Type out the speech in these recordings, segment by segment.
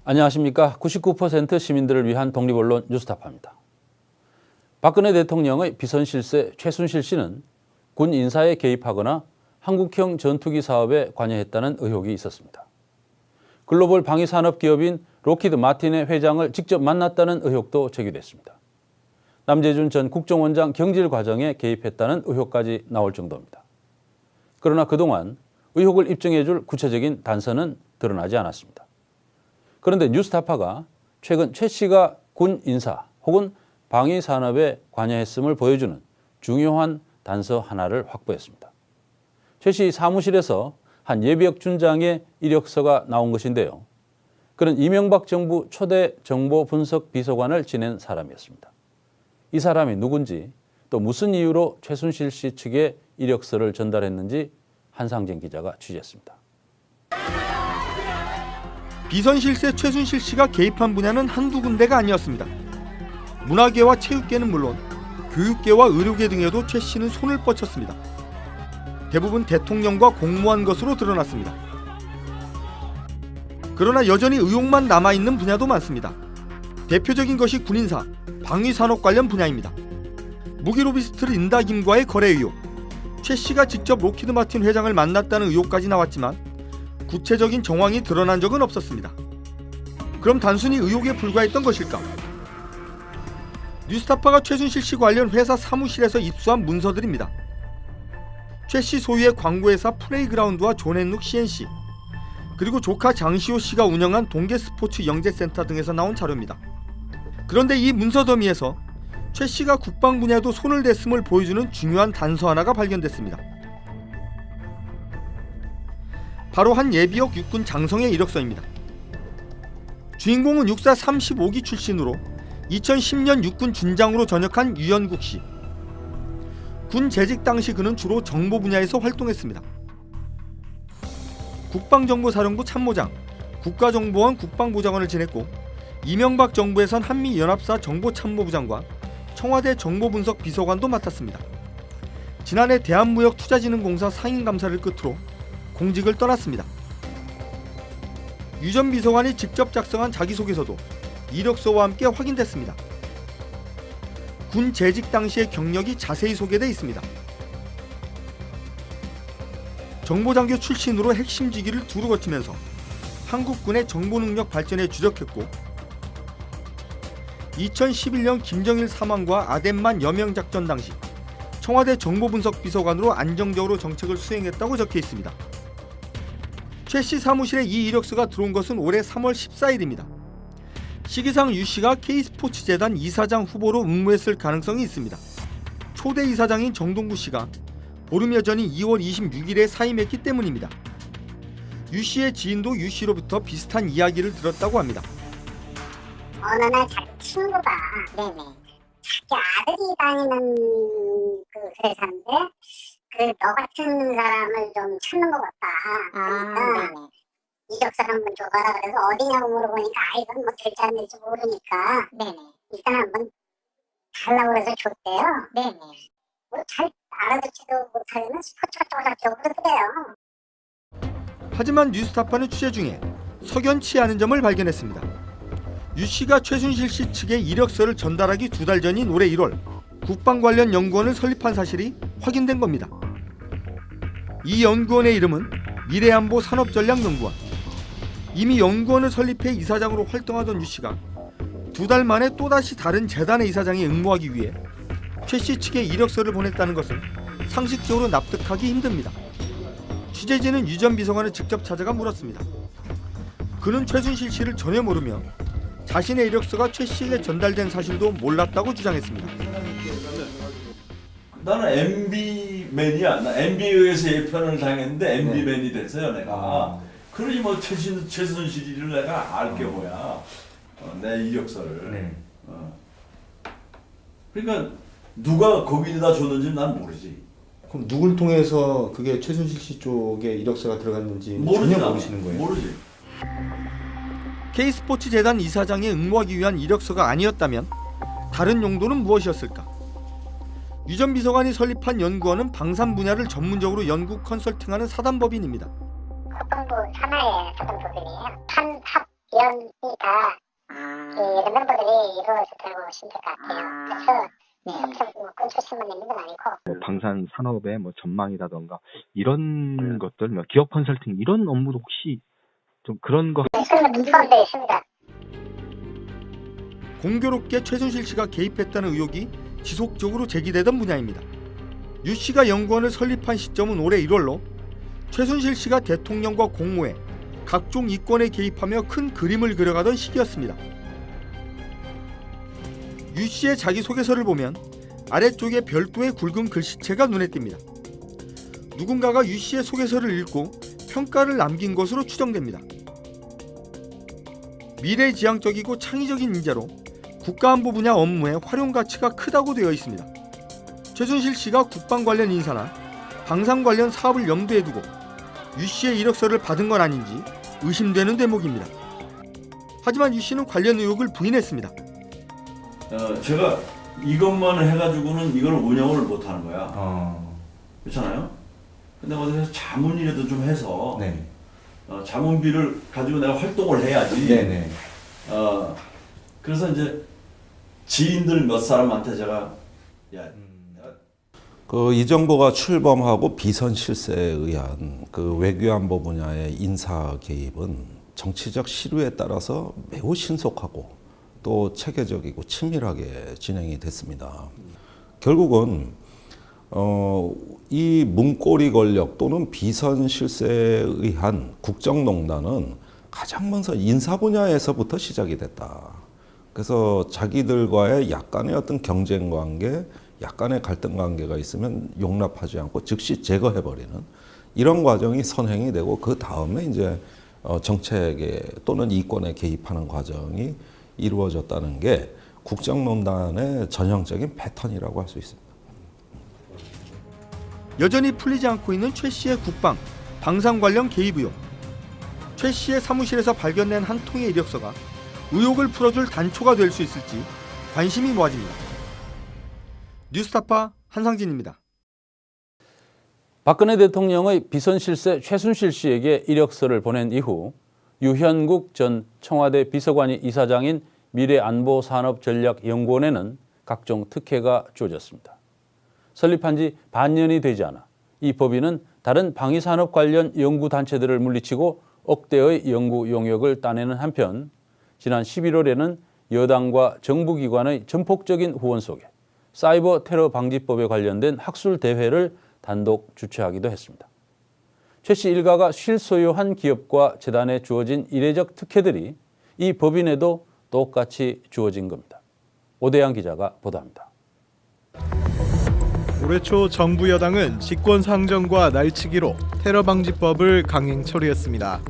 안녕하십니까. 99% 시민들을 위한 독립언론 뉴스타파입니다. 박근혜 대통령의 비선실세 최순실 씨는 군 인사에 개입하거나 한국형 전투기 사업에 관여했다는 의혹이 있었습니다. 글로벌 방위산업 기업인 록히드 마틴의 회장을 직접 만났다는 의혹도 제기됐습니다. 남재준 전 국정원장 경질 과정에 개입했다는 의혹까지 나올 정도입니다. 그러나 그동안 의혹을 입증해줄 구체적인 단서는 드러나지 않았습니다. 그런데 뉴스타파가 최근 최 씨가 군 인사 혹은 방위 산업에 관여했음을 보여주는 중요한 단서 하나를 확보했습니다. 최 씨 사무실에서 한 예비역 준장의 이력서가 나온 것인데요. 그는 이명박 정부 초대 정보 분석 비서관을 지낸 사람이었습니다. 이 사람이 누군지 또 무슨 이유로 최순실 씨 측에 이력서를 전달했는지 한상진 기자가 취재했습니다. 비선실세 최순실 씨가 개입한 분야는 한두 군데가 아니었습니다. 문화계와 체육계는 물론 교육계와 의료계 등에도 최 씨는 손을 뻗쳤습니다. 대부분 대통령과 공모한 것으로 드러났습니다. 그러나 여전히 의혹만 남아있는 분야도 많습니다. 대표적인 것이 군인사, 방위산업 관련 분야입니다. 무기로비스트 린다 김과의 거래 의혹, 최 씨가 직접 록히드 마틴 회장을 만났다는 의혹까지 나왔지만 구체적인 정황이 드러난 적은 없었습니다. 그럼 단순히 의혹에 불과했던 것일까? 뉴스타파가 최순실 씨 관련 회사 사무실에서 입수한 문서들입니다. 최 씨 소유의 광고회사 플레이그라운드와 존앤룩 CNC, 그리고 조카 장시호 씨가 운영한 동계스포츠 영재센터 등에서 나온 자료입니다. 그런데 이 문서 더미에서 최 씨가 국방 분야에도 손을 댔음을 보여주는 중요한 단서 하나가 발견됐습니다. 바로 한 예비역 육군 장성의 이력서입니다. 주인공은 육사 35기 출신으로 2010년 육군 준장으로 전역한 유연국 씨. 군 재직 당시 그는 주로 정보 분야에서 활동했습니다. 국방정보사령부 참모장, 국가정보원 국방보좌관을 지냈고 이명박 정부에선 한미연합사 정보참모부장과 청와대 정보분석비서관도 맡았습니다. 지난해 대한무역투자진흥공사 상임감사를 끝으로 공직을 떠났습니다. 유 전 비서관이 직접 작성한 자기소개서도 이력서와 함께 확인됐습니다. 군 재직 당시의 경력이 자세히 소개되어 있습니다. 정보장교 출신으로 핵심 직위를 두루 거치면서 한국군의 정보능력 발전에 주력했고 2011년 김정일 사망과 아덴만 여명작전 당시 청와대 정보분석비서관으로 안정적으로 정책을 수행했다고 적혀 있습니다. 최 씨 사무실에 이 이력서가 들어온 것은 올해 3월 14일입니다. 시기상 유 씨가 K스포츠재단 이사장 후보로 응모했을 가능성이 있습니다. 초대 이사장인 정동구 씨가 보름여 전인 2월 26일에 사임했기 때문입니다. 유 씨의 지인도 유 씨로부터 비슷한 이야기를 들었다고 합니다. 어느 날 자기 친구가 자기 아들이 다니는 그 회사인데 너 같은 사람을 좀 찾는 것 같다. 그러니까 이력서 한번 줘봐라. 그래서 어디냐고 물어보니까 이건 뭐 될지 안 될지 모르니까 일단 한번 달라고 해서 줬대요. 뭐 잘 알아듣지도 못하면 스포츠가 쪼작쪼고 그러더래요. 하지만 뉴스타파는 취재 중에 석연치 않은 점을 발견했습니다. 유 씨가 최순실 씨 측에 이력서를 전달하기 2달 전인 올해 1월 국방 관련 연구원을 설립한 사실이 확인된 겁니다. 이 연구원의 이름은 미래안보 산업전략연구원. 이미 연구원을 설립해 이사장으로 활동하던 유 씨가 2달 만에 또다시 다른 재단의 이사장에 응모하기 위해 최 씨 측에 이력서를 보냈다는 것은 상식적으로 납득하기 힘듭니다. 취재진은 유 전 비서관을 직접 찾아가 물었습니다. 그는 최순실 씨를 전혀 모르며 자신의 이력서가 최 씨에게 전달된 사실도 몰랐다고 주장했습니다. 나는 MB맨이야. 나 MB에서 편을 당했는데 MB맨이 됐어요 내가. 그러니 뭐 최순실이를 내가 알게 뭐야. 내 이력서를. 그러니까 누가 거기다 줬는지 난 모르지. 그럼 누굴 통해서 그게 최순실 씨 쪽에 이력서가 들어갔는지 모르지, 전혀 모르시는 거예요? 모르지. K스포츠재단 이사장에 응모하기 위한 이력서가 아니었다면 다른 용도는 무엇이었을까? 유 전 비서관이 설립한 연구원은 방산 분야를 전문적으로 연구 컨설팅하는 사단법인입니다. 국방부 산하의 사단법인이에요. 탄, 합, 연 관련이니까 여러 멤버들이 이루어졌다고 보시면 될 것 같아요. 그래서 엄청 큰 초심만 있는 건 아니고. 방산 산업의 뭐 전망이라던가 이런 것들, 뭐 기업 컨설팅 이런 업무도 혹시 좀 그런 거 그런 건 포함되어 있습니다. 공교롭게 최순실 씨가 개입했다는 의혹이 지속적으로 제기되던 분야입니다. 유 씨가 연구원을 설립한 시점은 올해 1월로 최순실 씨가 대통령과 공모해 각종 이권에 개입하며 큰 그림을 그려가던 시기였습니다. 유 씨의 자기소개서를 보면 아래쪽에 별도의 굵은 글씨체가 눈에 띕니다. 누군가가 유 씨의 소개서를 읽고 평가를 남긴 것으로 추정됩니다. 미래지향적이고 창의적인 인재로 국가안보 분야 업무의 활용 가치가 크다고 되어 있습니다. 최순실 씨가 국방 관련 인사나 방산 관련 사업을 염두에 두고 유 씨의 이력서를 받은 건 아닌지 의심되는 대목입니다. 하지만 유 씨는 관련 의혹을 부인했습니다. 제가 이것만 해가지고는 이걸 운영을 못 하는 거야. 그렇잖아요? 근데 어디서 자문이라도 좀 해서 네. 자문비를 가지고 내가 활동을 해야지. 네네. 그래서 이제 지인들 몇 사람한테 제가 야, 이 정부가 출범하고 비선 실세에 의한 그 외교안보 분야의 인사 개입은 정치적 시류에 따라서 매우 신속하고 또 체계적이고 친밀하게 진행이 됐습니다. 결국은 이 문고리 권력 또는 비선 실세에 의한 국정농단은 가장 먼저 인사 분야에서부터 시작이 됐다. 그래서 자기들과의 약간의 어떤 경쟁 관계, 약간의 갈등 관계가 있으면 용납하지 않고 즉시 제거해버리는 이런 과정이 선행이 되고 그 다음에 이제 정책에 또는 이권에 개입하는 과정이 이루어졌다는 게 국정농단의 전형적인 패턴이라고 할 수 있습니다. 여전히 풀리지 않고 있는 최 씨의 국방, 방산 관련 개입 의혹. 최 씨의 사무실에서 발견된 한 통의 이력서가 의혹을 풀어줄 단초가 될 수 있을지 관심이 모아집니다. 뉴스타파 한상진입니다. 박근혜 대통령의 비선실세 최순실 씨에게 이력서를 보낸 이후 유현국 전 청와대 비서관이 이사장인 미래안보산업전략연구원에는 각종 특혜가 주어졌습니다. 설립한 지 반년이 되지 않아 이 법인은 다른 방위산업 관련 연구단체들을 물리치고 억대의 연구 용역을 따내는 한편 지난 11월에는 여당과 정부기관의 전폭적인 후원 속에 사이버 테러 방지법에 관련된 학술 대회를 단독 주최하기도 했습니다. 최 씨 일가가 실소유한 기업과 재단에 주어진 이례적 특혜들이 이 법인에도 똑같이 주어진 겁니다. 오대양 기자가 보도합니다. 올해 초 정부 여당은 직권 상정과 날치기로 테러 방지법을 강행 처리했습니다.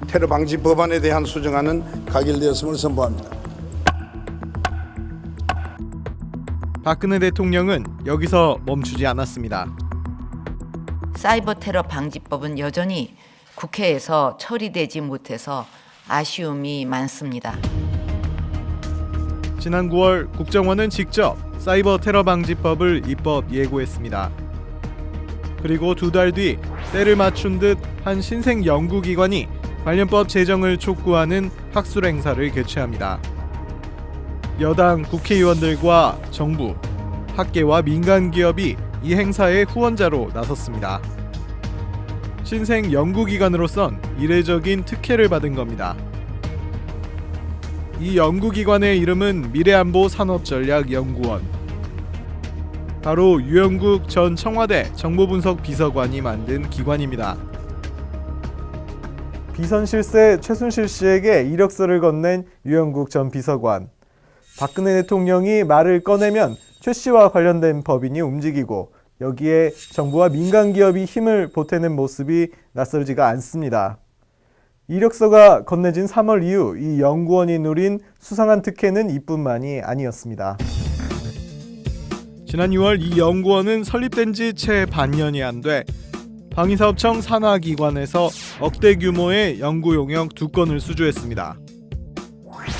테러 방지 법안에 대한 수정안은 가결되었음을 선포합니다. 박근혜 대통령은 여기서 멈추지 않았습니다. 사이버 테러 방지법은 여전히 국회에서 처리되지 못해서 아쉬움이 많습니다. 지난 9월 국정원은 직접 사이버 테러 방지법을 입법 예고했습니다. 그리고 두 달 뒤 때를 맞춘 듯 한 신생 연구기관이 관련법 제정을 촉구하는 학술 행사를 개최합니다. 여당 국회의원들과 정부, 학계와 민간 기업이 이 행사의 후원자로 나섰습니다. 신생 연구기관으로선 이례적인 특혜를 받은 겁니다. 이 연구기관의 이름은 미래안보산업전략연구원. 바로 유현국 전 청와대 정보분석비서관이 만든 기관입니다. 비선실세 최순실 씨에게 이력서를 건넨 유현국 전 비서관. 박근혜 대통령이 말을 꺼내면 최 씨와 관련된 법인이 움직이고 여기에 정부와 민간 기업이 힘을 보태는 모습이 낯설지가 않습니다. 이력서가 건네진 3월 이후 이 연구원이 누린 수상한 특혜는 이뿐만이 아니었습니다. 지난 6월 이 연구원은 설립된 지 채 반년이 안 돼 방위사업청 산하기관에서 억대 규모의 연구 용역 2건을 수주했습니다.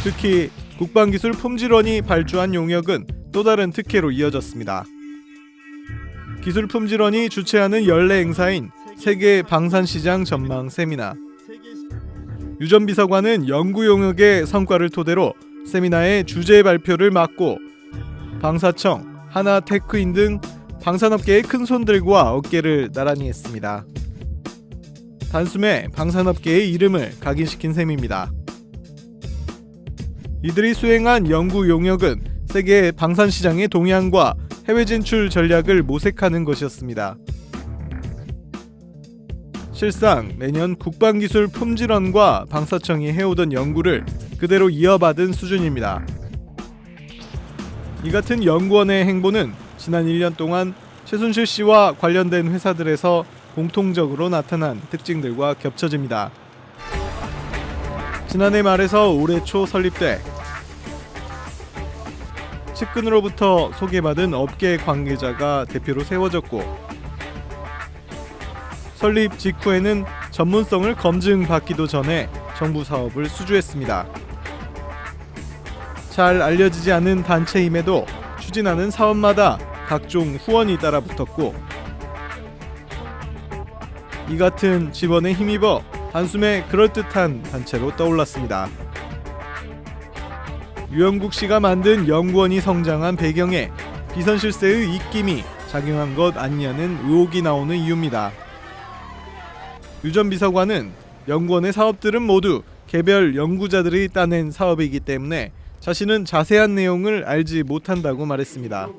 특히 국방기술 품질원이 발주한 용역은 또 다른 특혜로 이어졌습니다. 기술 품질원이 주최하는 연례 행사인 세계 방산시장 전망 세미나. 유 전 비서관은 연구 용역의 성과를 토대로 세미나의 주제 발표를 맡고 방사청, 하나테크인 등 방산업계의 큰 손들과 어깨를 나란히 했습니다. 단숨에 방산업계의 이름을 각인시킨 셈입니다. 이들이 수행한 연구 용역은 세계 방산 시장의 동향과 해외 진출 전략을 모색하는 것이었습니다. 실상 매년 국방기술 품질원과 방사청이 해오던 연구를 그대로 이어받은 수준입니다. 이 같은 연구원의 행보는 지난 1년 동안 최순실 씨와 관련된 회사들에서 공통적으로 나타난 특징들과 겹쳐집니다. 지난해 말에서 올해 초 설립돼 측근으로부터 소개받은 업계 관계자가 대표로 세워졌고 설립 직후에는 전문성을 검증받기도 전에 정부 사업을 수주했습니다. 잘 알려지지 않은 단체임에도 추진하는 사업마다 각종 후원이 따라붙었고 이 같은 지원에 힘입어 단숨에 그럴듯한 단체로 떠올랐습니다. 유영국 씨가 만든 연구원이 성장한 배경에 비선실세의 입김이 작용한 것 아니냐는 의혹이 나오는 이유입니다. 유 전 비서관은 연구원의 사업들은 모두 개별 연구자들이 따낸 사업이기 때문에 자신은 자세한 내용을 알지 못한다고 말했습니다.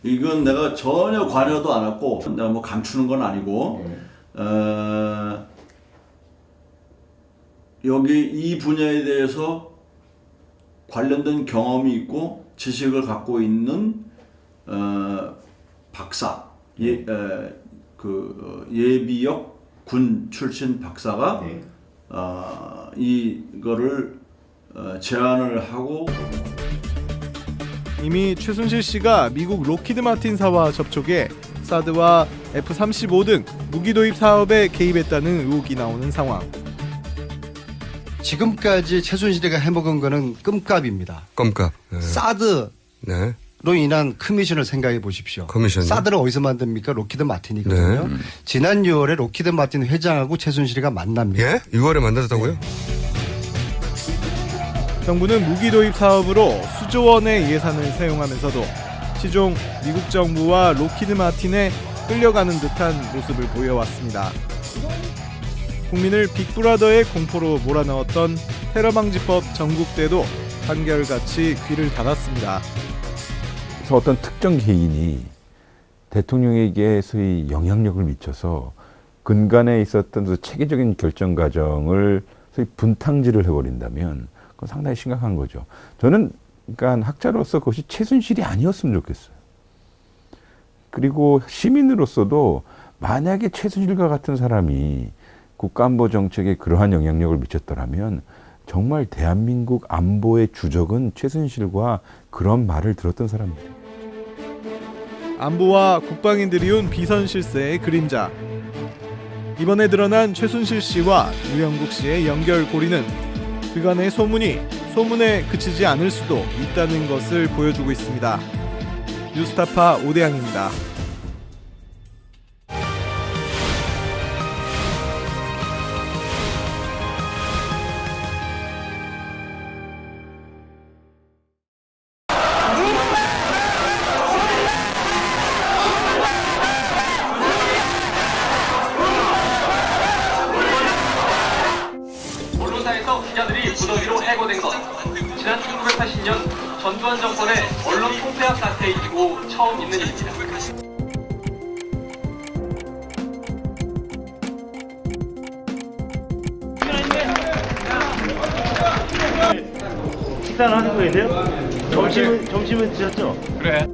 이건 내가 전혀 관여도 안 했고 내가 뭐 감추는 건 아니고 여기 이 분야에 대해서 관련된 경험이 있고 지식을 갖고 있는 박사 예비역 군 출신 박사가 이거를 제안을 하고 이미 최순실 씨가 미국 로키드 마틴사와 접촉해 사드와 F-35 등 무기 도입 사업에 개입했다는 의혹이 나오는 상황. 지금까지 최순실이가 해먹은 거는 껌값입니다. 껌값. 네. 사드로 네. 인한 커미션을 생각해 보십시오. 커미션. 사드를 어디서 만듭니까? 로키드 마틴이거든요. 네. 지난 6월에 로키드 마틴 회장하고 최순실이가 만납니다. 예? 6월에 만났다고요? 네. 정부는 무기 도입 사업으로 수조 원의 예산을 사용하면서도 시종 미국 정부와 로키드 마틴에 끌려가는 듯한 모습을 보여왔습니다. 국민을 빅브라더의 공포로 몰아넣었던 테러방지법 전국 때도 한결같이 귀를 닫았습니다. 그래서 어떤 특정 개인이 대통령에게 소위 영향력을 미쳐서 근간에 있었던 그 체계적인 결정 과정을 소위 분탕질을 해버린다면 그건 상당히 심각한 거죠. 저는 그러니까 학자로서 그것이 최순실이 아니었으면 좋겠어요. 그리고 시민으로서도 만약에 최순실과 같은 사람이 국가안보 정책에 그러한 영향력을 미쳤더라면 정말 대한민국 안보의 주적은 최순실과 그런 말을 들었던 사람입니다. 안보와 국방인들이 온 비선실세의 그림자. 이번에 드러난 최순실 씨와 유영국 씨의 연결고리는 그간의 소문이 소문에 그치지 않을 수도 있다는 것을 보여주고 있습니다. 뉴스타파 오대양입니다. 언론사에서 기자들이 무더기로 해고된 것. 지난 1980년 전두환 정권의 언론 통폐합 사태 이후 처음 있는 일입니다. 식사는 하는 거예요? 돼요? 점심은 드셨죠? 그래.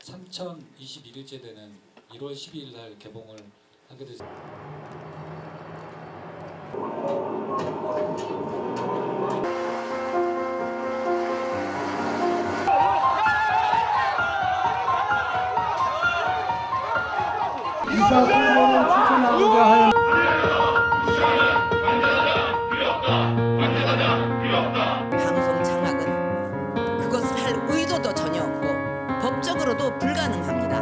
(3021일째) 되는 1월 12일 날 개봉을 하게 됐습니다. 방송 장악은 그것을 할 의도도 전혀 없고 법적으로도 불가능합니다.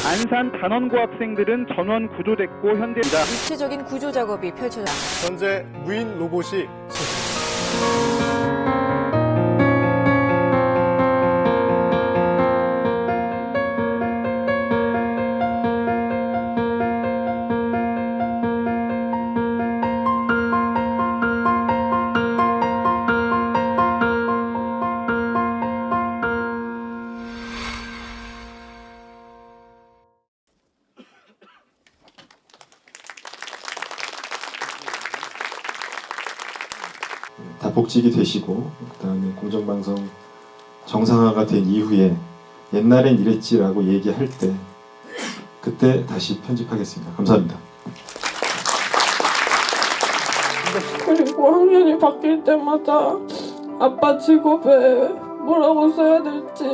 안산 단원고 학생들은 전원 구조됐고 현재입니다. 입체적인 구조 작업이 펼쳐졌습니다. 현재 무인 로봇이 다 복직이 되시고 그다음에 공정방송 정상화가 된 이후에 옛날엔 이랬지라고 얘기할 때 그때 다시 편집하겠습니다. 감사합니다. 그리고 학년이 바뀔 때마다 아빠 직업에 뭐라고 써야 될지,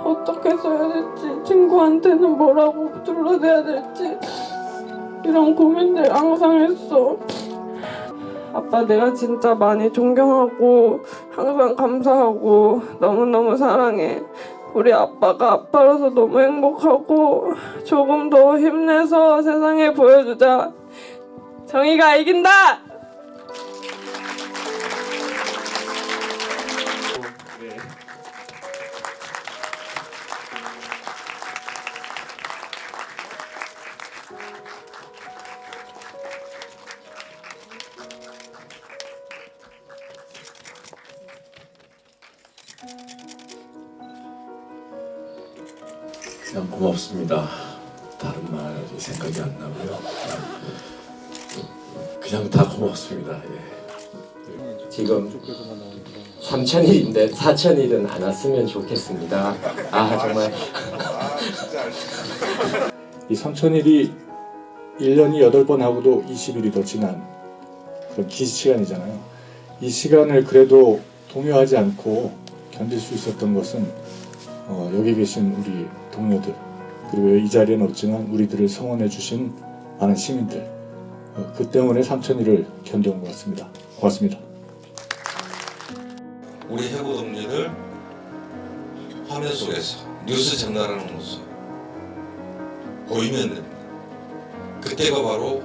어떻게 써야 될지, 친구한테는 뭐라고 둘러대야 될지 이런 고민들 항상 했어. 아빠 내가 진짜 많이 존경하고 항상 감사하고 너무너무 사랑해. 우리 아빠가 아빠로서 너무 행복하고 조금 더 힘내서 세상에 보여주자. 정의가 이긴다! 그냥 고맙습니다. 다른 말이 생각이 안 나고요. 그냥 다 고맙습니다. 예. 지금 3,000일인데 4,000일은 안 왔으면 좋겠습니다. 아 정말 이 3,000일이 1년이 8번 하고도 20일이 더 지난 그런 긴 시간이잖아요. 이 시간을 그래도 동요하지 않고 견딜 수 있었던 것은 여기 계신 우리 동료들, 그리고 이 자리에는 없지만 우리들을 성원해 주신 많은 시민들, 그 때문에 3,000일을 견뎌온 것 같습니다. 고맙습니다. 우리 해고 동료들 화면 속에서 뉴스 전달하는 모습 보이면 됩니다. 그때가 바로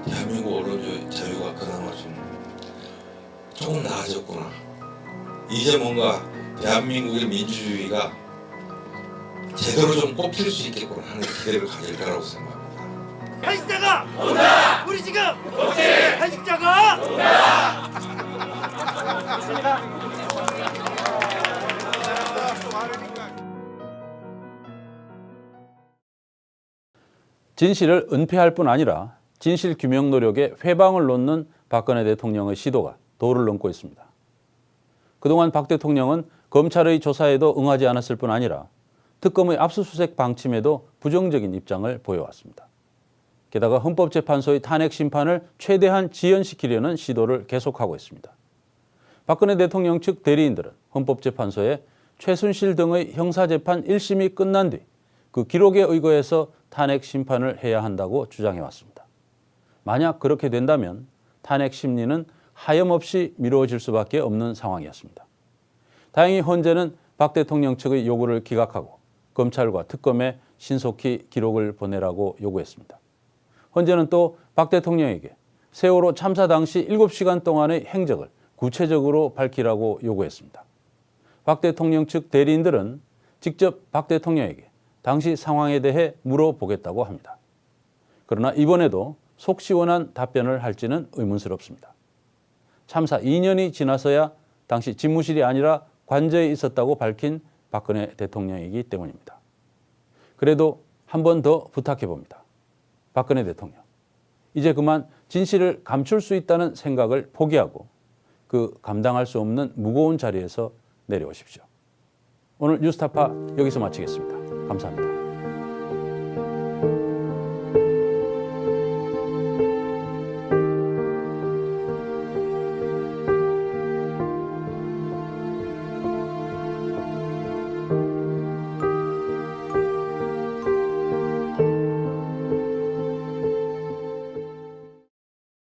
대한민국 언론 자유가 그나마 조금 나아졌구나. 이제 뭔가 대한민국의 민주주의가 제대로 좀 꼽힐 수 있겠구나 하는 기대를 가질 거라고 생각합니다. 한식자가 온다! 우리 지금 한식자가 온다! 진실을 은폐할 뿐 아니라 진실 규명 노력에 회방을 놓는 박근혜 대통령의 시도가 도를 넘고 있습니다. 그동안 박 대통령은 검찰의 조사에도 응하지 않았을 뿐 아니라 특검의 압수수색 방침에도 부정적인 입장을 보여왔습니다. 게다가 헌법재판소의 탄핵 심판을 최대한 지연시키려는 시도를 계속하고 있습니다. 박근혜 대통령 측 대리인들은 헌법재판소에 최순실 등의 형사재판 1심이 끝난 뒤 그 기록에 의거해서 탄핵 심판을 해야 한다고 주장해왔습니다. 만약 그렇게 된다면 탄핵 심리는 하염없이 미뤄질 수밖에 없는 상황이었습니다. 다행히 헌재는 박 대통령 측의 요구를 기각하고 검찰과 특검에 신속히 기록을 보내라고 요구했습니다. 헌재는 또 박 대통령에게 세월호 참사 당시 7시간 동안의 행적을 구체적으로 밝히라고 요구했습니다. 박 대통령 측 대리인들은 직접 박 대통령에게 당시 상황에 대해 물어보겠다고 합니다. 그러나 이번에도 속 시원한 답변을 할지는 의문스럽습니다. 참사 2년이 지나서야 당시 집무실이 아니라 관저에 있었다고 밝힌 박근혜 대통령이기 때문입니다. 그래도 한 번 더 부탁해 봅니다. 박근혜 대통령, 이제 그만 진실을 감출 수 있다는 생각을 포기하고 그 감당할 수 없는 무거운 자리에서 내려오십시오. 오늘 뉴스타파 여기서 마치겠습니다. 감사합니다.